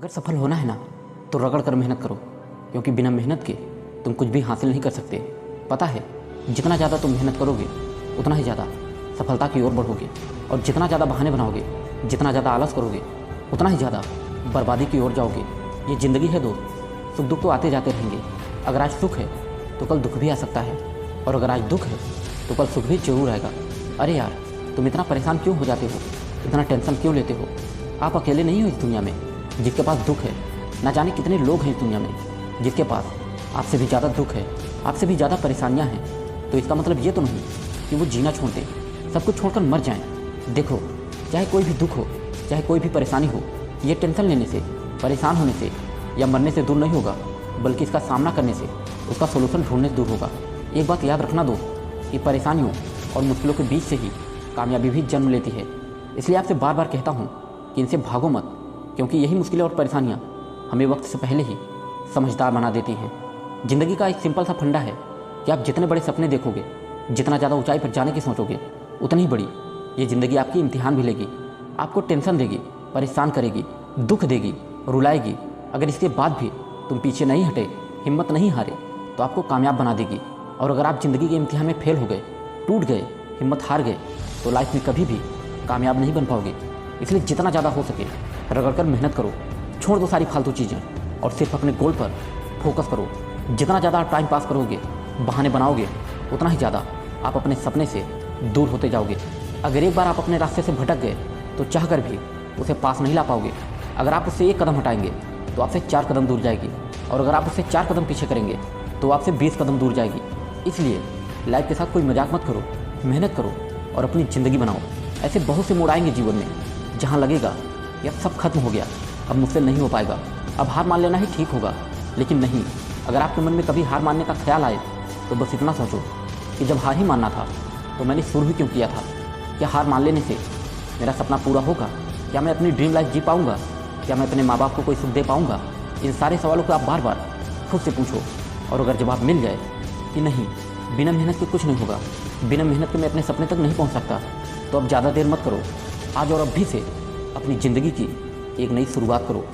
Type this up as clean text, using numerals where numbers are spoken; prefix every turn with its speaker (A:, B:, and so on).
A: अगर सफल होना है ना तो रगड़ कर मेहनत करो, क्योंकि बिना मेहनत के तुम कुछ भी हासिल नहीं कर सकते। पता है, जितना ज़्यादा तुम मेहनत करोगे उतना ही ज़्यादा सफलता की ओर बढ़ोगे, और जितना ज़्यादा बहाने बनाओगे, जितना ज़्यादा आलस करोगे, उतना ही ज़्यादा बर्बादी की ओर जाओगे। ये ज़िंदगी है दोस्त, सुख दुख तो आते जाते रहेंगे। अगर आज सुख है तो कल दुख भी आ सकता है, और अगर आज दुख है तो कल सुख भी जरूर आएगा। अरे यार, तुम इतना परेशान क्यों हो जाते हो, इतना टेंशन क्यों लेते हो? आप अकेले नहीं हो इस दुनिया में जिसके पास दुख है। ना जाने कितने लोग हैं इस दुनिया में जिसके पास आपसे भी ज़्यादा दुख है, आपसे भी ज़्यादा परेशानियां हैं। तो इसका मतलब ये तो नहीं कि वो जीना छोड़ दें, सब कुछ छोड़कर मर जाएं। देखो, चाहे कोई भी दुख हो, चाहे कोई भी परेशानी हो, ये टेंशन लेने से, परेशान होने से या मरने से दूर नहीं होगा, बल्कि इसका सामना करने से, उसका सोल्यूशन ढूंढने से दूर होगा। एक बात याद रखना दोस्त, कि परेशानियों और मुश्किलों के बीच से ही कामयाबी भी जन्म लेती है। इसलिए आपसे बार बार कहता हूँ कि इनसे भागो मत, क्योंकि यही मुश्किलें और परेशानियाँ हमें वक्त से पहले ही समझदार बना देती हैं। ज़िंदगी का एक सिंपल सा फंडा है कि आप जितने बड़े सपने देखोगे, जितना ज़्यादा ऊंचाई पर जाने की सोचोगे, उतनी ही बड़ी ये ज़िंदगी आपकी इम्तिहान भी लेगी, आपको टेंशन देगी, परेशान करेगी, दुख देगी, रुलाएगी। अगर इसके बाद भी तुम पीछे नहीं हटे, हिम्मत नहीं हारे, तो आपको कामयाब बना देगी। और अगर आप ज़िंदगी के इम्तिहान में फेल हो गए, टूट गए, हिम्मत हार गए, तो लाइफ में कभी भी कामयाब नहीं बन पाओगे। इसलिए जितना ज़्यादा हो सके रगड़ कर मेहनत करो, छोड़ दो सारी फालतू चीज़ें और सिर्फ अपने गोल पर फोकस करो। जितना ज़्यादा आप टाइम पास करोगे, बहाने बनाओगे, उतना ही ज़्यादा आप अपने सपने से दूर होते जाओगे। अगर एक बार आप अपने रास्ते से भटक गए तो चाह कर भी उसे पास नहीं ला पाओगे। अगर आप उससे एक कदम हटाएंगे तो आपसे 4 कदम दूर जाएगी, और अगर आप उससे 4 कदम पीछे करेंगे तो आपसे 20 कदम दूर जाएगी। इसलिए लाइफ के साथ कोई मजाक मत करो, मेहनत करो और अपनी ज़िंदगी बनाओ। ऐसे बहुत से मोड़ आएंगे जीवन में जहाँ लगेगा यह सब खत्म हो गया, अब मुझसे नहीं हो पाएगा, अब हार मान लेना ही ठीक होगा। लेकिन नहीं, अगर आपके मन में कभी हार मानने का ख्याल आए तो बस इतना सोचो कि जब हार ही मानना था तो मैंने शुरू ही क्यों किया था? क्या हार मान लेने से मेरा सपना पूरा होगा? क्या मैं अपनी ड्रीम लाइफ जी पाऊँगा? क्या मैं अपने माँ बाप को कोई सुख दे पाऊँगा? इन सारे सवालों को आप बार बार खुद से पूछो, और अगर जवाब मिल जाए कि नहीं, बिना मेहनत के कुछ नहीं होगा, बिना मेहनत के मैं अपने सपने तक नहीं पहुँच सकता, तो अब ज़्यादा देर मत करो। आज और अब भी से अपनी ज़िंदगी की एक नई शुरुआत करो।